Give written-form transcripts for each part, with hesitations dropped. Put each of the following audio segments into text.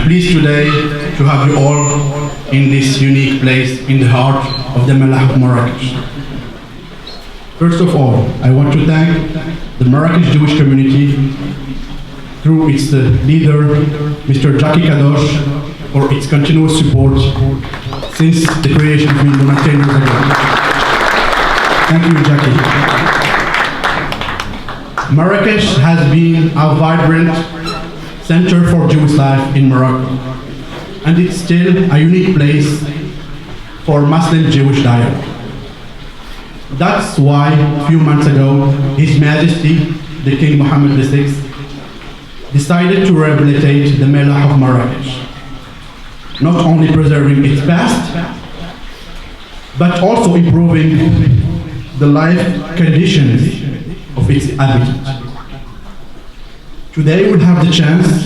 pleased today to have you all in this unique place in the heart of the mellah of Marrakesh. First of all, I want to thank the Marrakesh Jewish community through its leader, Mr. Jackie Kadosh, for its continuous support since the creation of Mindona 10 years ago. Thank you, Jackie. Marrakesh has been a vibrant center for Jewish life in Morocco, and it's still a unique place for Muslim-Jewish dialogue. That's why a few months ago, His Majesty, the King Mohammed VI, decided to rehabilitate the mellah of Marrakesh, not only preserving its past, but also improving the life conditions of its inhabitants. Today we'll have the chance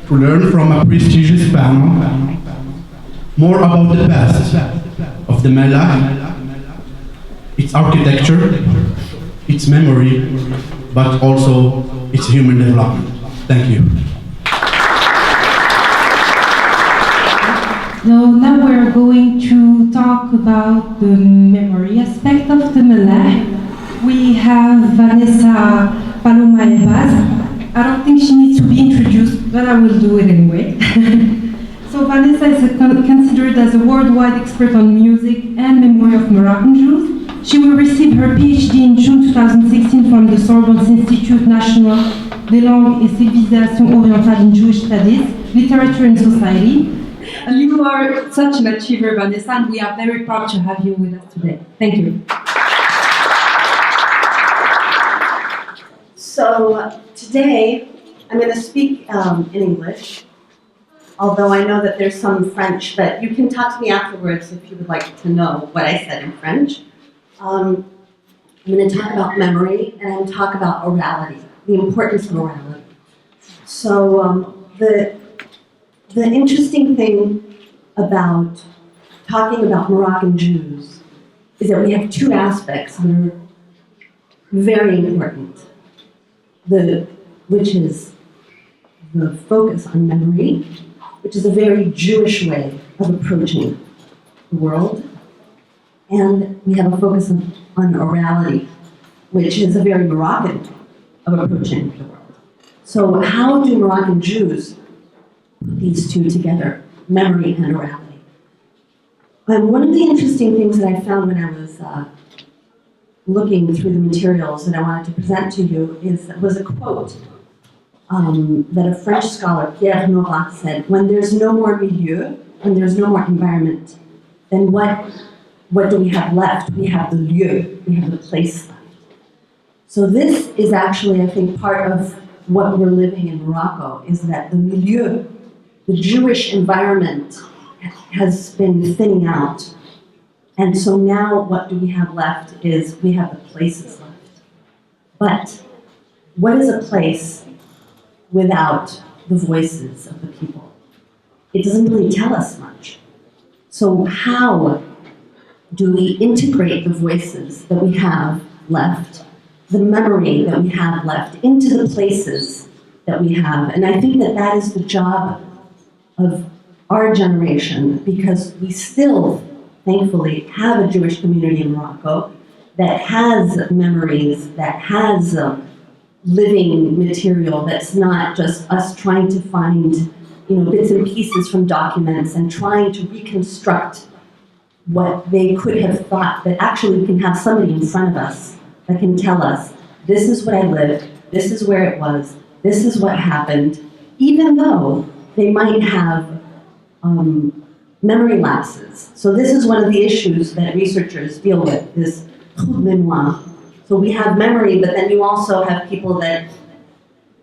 to learn from a prestigious panel more about the past of the mellah, its architecture, its memory, but also its human development. Thank you. So now we're going to talk about the memory aspect of the mellah. We have Vanessa Paloma Elbaz. I don't think she needs to be introduced, but I will do it anyway. So Vanessa is considered as a worldwide expert on music and memory of Moroccan Jews. She will receive her Ph.D. in June 2016 from the Sorbonne Institute National des Langues et Civilisations Orientales in Jewish Studies, Literature and Society. You are such an achiever, Vanessa, and we are very proud to have you with us today. Thank you. So today, I'm going to speak in English, although I know that there's some French, but you can talk to me afterwards if you would like to know what I said in French. I'm going to talk about memory, and I'm going to talk about orality, the importance of orality. So the interesting thing about talking about Moroccan Jews is that we have two aspects that are very important. Which is the focus on memory, which is a very Jewish way of approaching the world. And we have a focus on orality, which is a very Moroccan way of approaching the world. So how do Moroccan Jews put these two together, memory and orality? And one of the interesting things that I found when I was looking through the materials that I wanted to present to you was a quote that a French scholar, Pierre Nora, said, when there's no more milieu, when there's no more environment, then what do we have left? We have the lieu, we have the place left. So this is actually, I think, part of what we're living in Morocco, is that the milieu, the Jewish environment, has been thinning out. And so now what do we have left is we have the places left. But what is a place without the voices of the people? It doesn't really tell us much. So how do we integrate the voices that we have left, the memory that we have left, into the places that we have? And I think that is the job of our generation, because we still, thankfully, have a Jewish community in Morocco that has memories, that has living material, that's not just us trying to find, bits and pieces from documents and trying to reconstruct what they could have thought, but actually we can have somebody in front of us that can tell us, this is what I lived, this is where it was, this is what happened, even though they might have memory lapses. So this is one of the issues that researchers deal with, this mémoire. So we have memory, but then you also have people that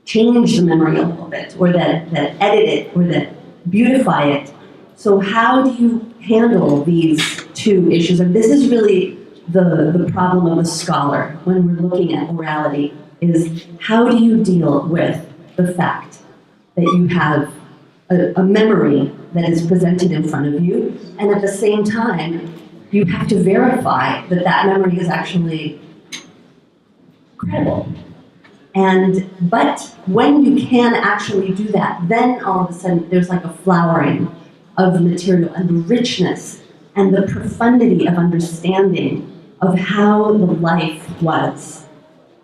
change the memory a little bit, or that edit it, or that beautify it. So how do you handle these two issues? And this is really the problem of a scholar when we're looking at orality, is how do you deal with the fact that you have a memory that is presented in front of you, and at the same time, you have to verify that that memory is actually credible. But when you can actually do that, then all of a sudden there's like a flowering of material and the richness and the profundity of understanding of how the life was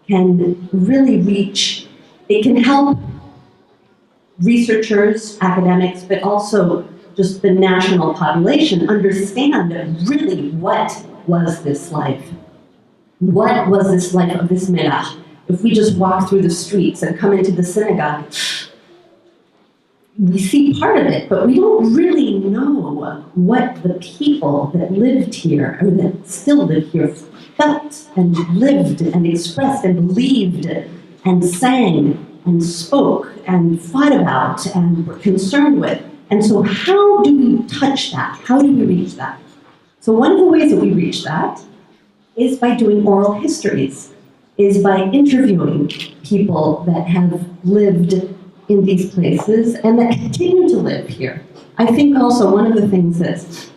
can really reach, it can help researchers, academics, but also just the national population understand really what was this life. What was this life of this mellah? If we just walk through the streets and come into the synagogue, we see part of it, but we don't really know what the people that lived here, or that still live here, felt and lived and expressed and believed and sang and spoke and fought about and were concerned with. And so how do we touch that? How do we reach that? So one of the ways that we reach that is by doing oral histories, is by interviewing people that have lived in these places and that continue to live here. I think also one of the things is,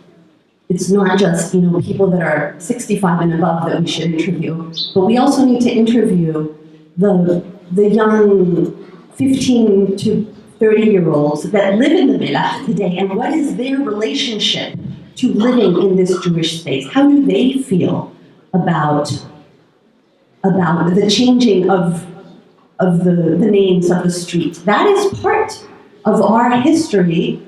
it's not just people that are 65 and above that we should interview, but we also need to interview the young 15 to 30-year-olds that live in the mellah today, and what is their relationship to living in this Jewish space? How do they feel about the changing of the names of the streets? That is part of our history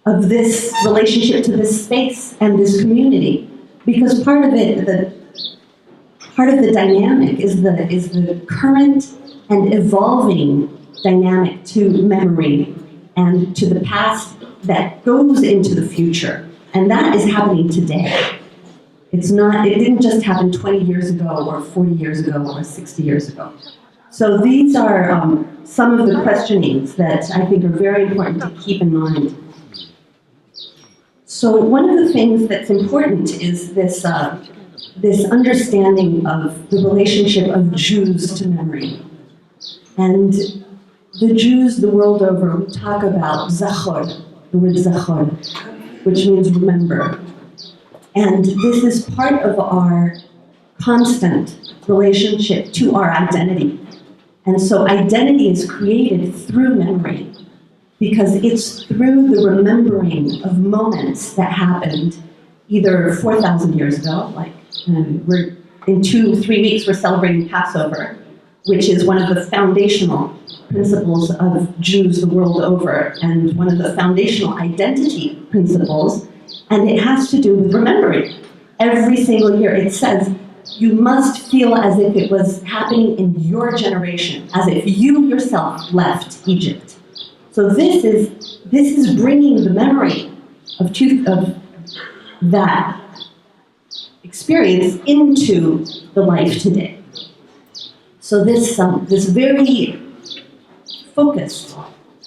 of this relationship to this space and this community, because part of the dynamic is the current and evolving dynamic to memory and to the past that goes into the future, and that is happening today. It didn't just happen 20 years ago or 40 years ago or 60 years ago. So these are some of the questionings that I think are very important to keep in mind. So one of the things that's important is this understanding of the relationship of Jews to memory. And the Jews the world over talk about zachor, the word zachor, which means remember. And this is part of our constant relationship to our identity. And so identity is created through memory, because it's through the remembering of moments that happened either 4,000 years ago, like we're in 2-3 weeks we're celebrating Passover, which is one of the foundational principles of Jews the world over, and one of the foundational identity principles, and it has to do with remembering. Every single year it says, you must feel as if it was happening in your generation, as if you yourself left Egypt. So this is bringing the memory of that experience into the life today. So this very focused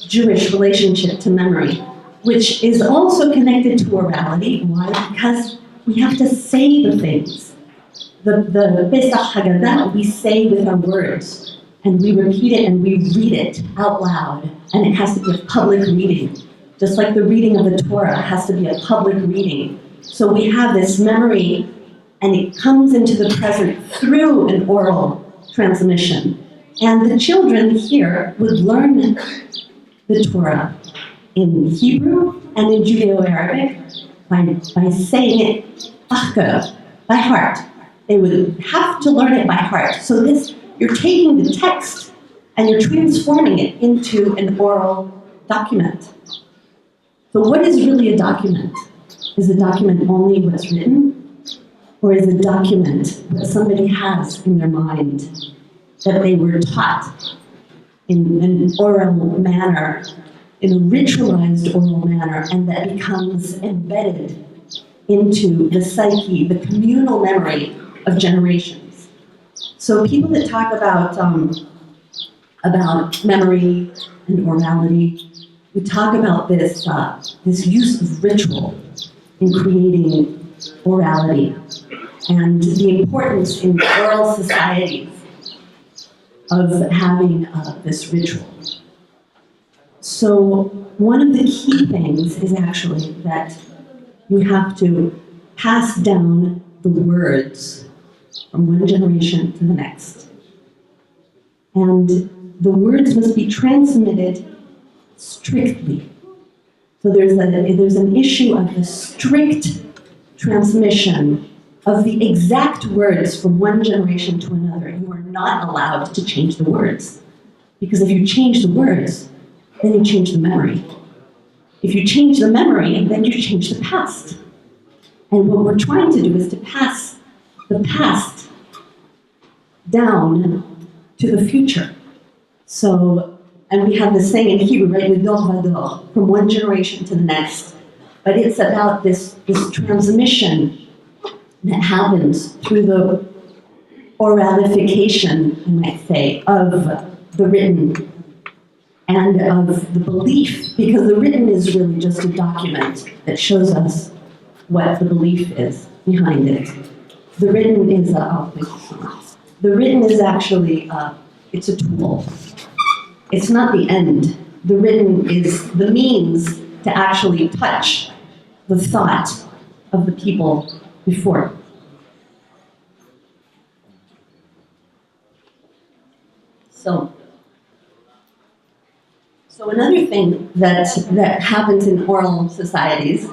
Jewish relationship to memory, which is also connected to orality. Why? Because we have to say the things. The Pesach Haggadah we say with our words, and we repeat it and we read it out loud, and it has to be a public reading. Just like the reading of the Torah has to be a public reading. So we have this memory, and it comes into the present through an oral transmission. And the children here would learn the Torah in Hebrew and in Judeo-Arabic by saying it by heart. They would have to learn it by heart. So you're taking the text and you're transforming it into an oral document. So what is really a document? Is a document only what's written? Or is a document what somebody has in their mind that they were taught in an oral manner, in a ritualized oral manner, and that becomes embedded into the psyche, the communal memory of generations? So people that talk about memory and orality, we talk about this use of ritual in creating orality, and the importance in oral societies of having this ritual. So one of the key things is actually that you have to pass down the words from one generation to the next. And the words must be transmitted strictly. So there's an issue of the strict transmission of the exact words from one generation to another. You are not allowed to change the words. Because if you change the words, then you change the memory. If you change the memory, then you change the past. And what we're trying to do is to pass the past down to the future. So, and we have this saying in Hebrew, right, le dor va dor, from one generation to the next. But it's about this transmission that happens through the oralification, I might say, of the written and of the belief, because the written is really just a document that shows us what the belief is behind it. The written is the written is actually it's a tool. It's not the end. The written is the means to actually touch the thought of the people before. So another thing that happens in oral societies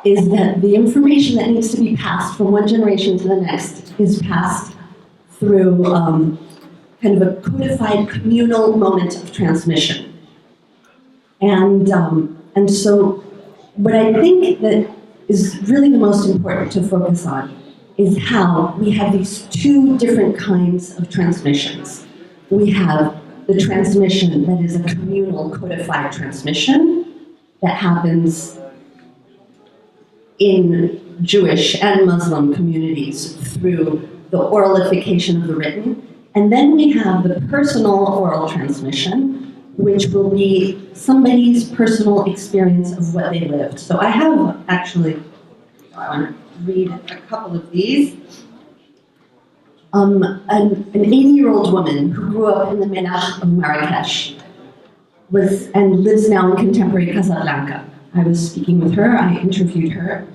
is that the information that needs to be passed from one generation to the next is passed through kind of a codified communal moment of transmission. And so what I think that is really the most important to focus on is how we have these two different kinds of transmissions. We have the transmission that is a communal codified transmission that happens in Jewish and Muslim communities through the oralification of the written. And then we have the personal oral transmission, which will be somebody's personal experience of what they lived. So I have actually, I want to read a couple of these. An 80-year-old woman who grew up in the mellah of Marrakesh and lives now in contemporary Casablanca. I was speaking with her, I interviewed her,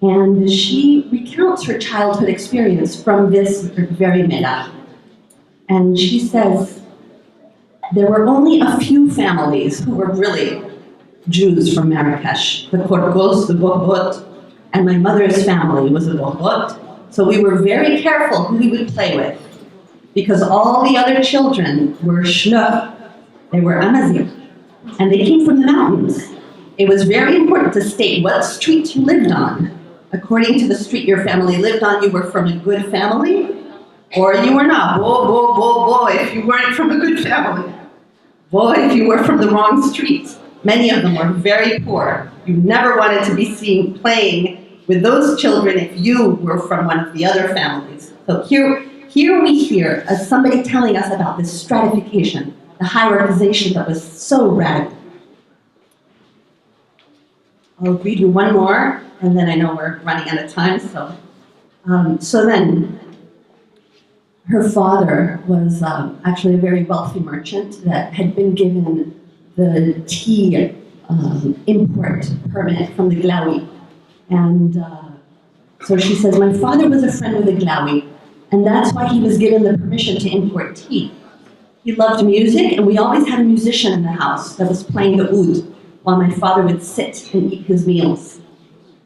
and she recounts her childhood experience from this very mellah. And she says, there were only a few families who were really Jews from Marrakesh, the Korkos, the Bohbot, and my mother's family was a Bohbot. So we were very careful who we would play with, because all the other children were Shnuch, they were Amazigh, and they came from the mountains. It was very important to state what street you lived on. According to the street your family lived on, you were from a good family, or you were not. Boy, if you weren't from a good family. Boy, if you were from the wrong street. Many of them were very poor. You never wanted to be seen playing with those children if you were from one of the other families. So here we hear somebody telling us about this stratification, the hierarchization that was so radical. I'll read you one more, and then I know we're running out of time. So then, her father was actually a very wealthy merchant that had been given the tea import permit from the Glaoui. And so she says, my father was a friend of the Glaoui, and that's why he was given the permission to import tea. He loved music, and we always had a musician in the house that was playing the oud while my father would sit and eat his meals.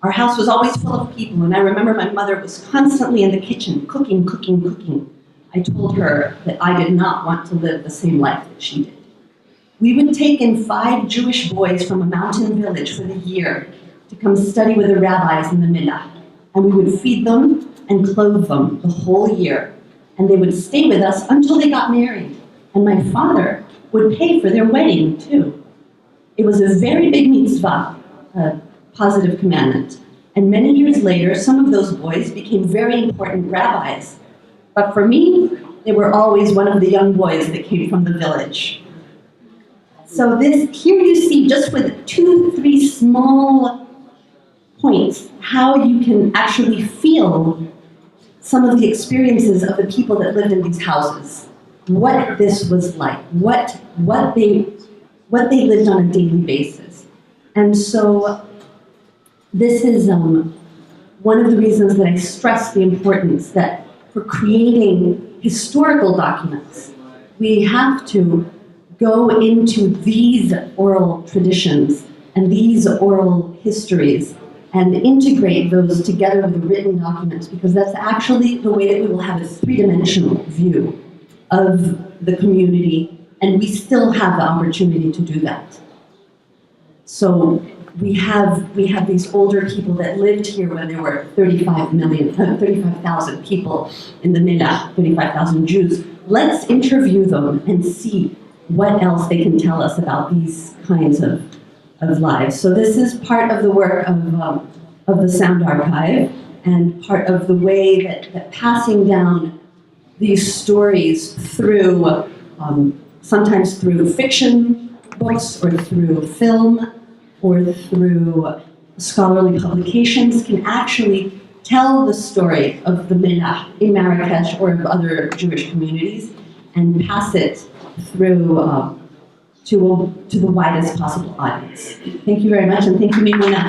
Our house was always full of people, and I remember my mother was constantly in the kitchen, cooking. I told her that I did not want to live the same life that she did. We would take in 5 Jewish boys from a mountain village for the year to come study with the rabbis in the mellah, and we would feed them and clothe them the whole year, and they would stay with us until they got married, and my father would pay for their wedding too. It was a very big mitzvah, a positive commandment, and many years later, some of those boys became very important rabbis, but for me, they were always one of the young boys that came from the village. So here you see, just with 2-3 small points, how you can actually feel some of the experiences of the people that lived in these houses, what this was like, what they lived on a daily basis. And so this is one of the reasons that I stress the importance that for creating historical documents we have to go into these oral traditions and these oral histories and integrate those together with the written documents, because that's actually the way that we will have a three-dimensional view of the community, and we still have the opportunity to do that. So we have these older people that lived here when there were 35,000 people in the mellah, 35,000 Jews. Let's interview them and see what else they can tell us about these kinds of lives. So this is part of the work of the Sound Archive, and part of the way that passing down these stories through, sometimes through fiction books or through film or through scholarly publications, can actually tell the story of the mellah in Marrakesh or of other Jewish communities and pass it through to the widest possible audience. Thank you very much, and thank you, Mimuna.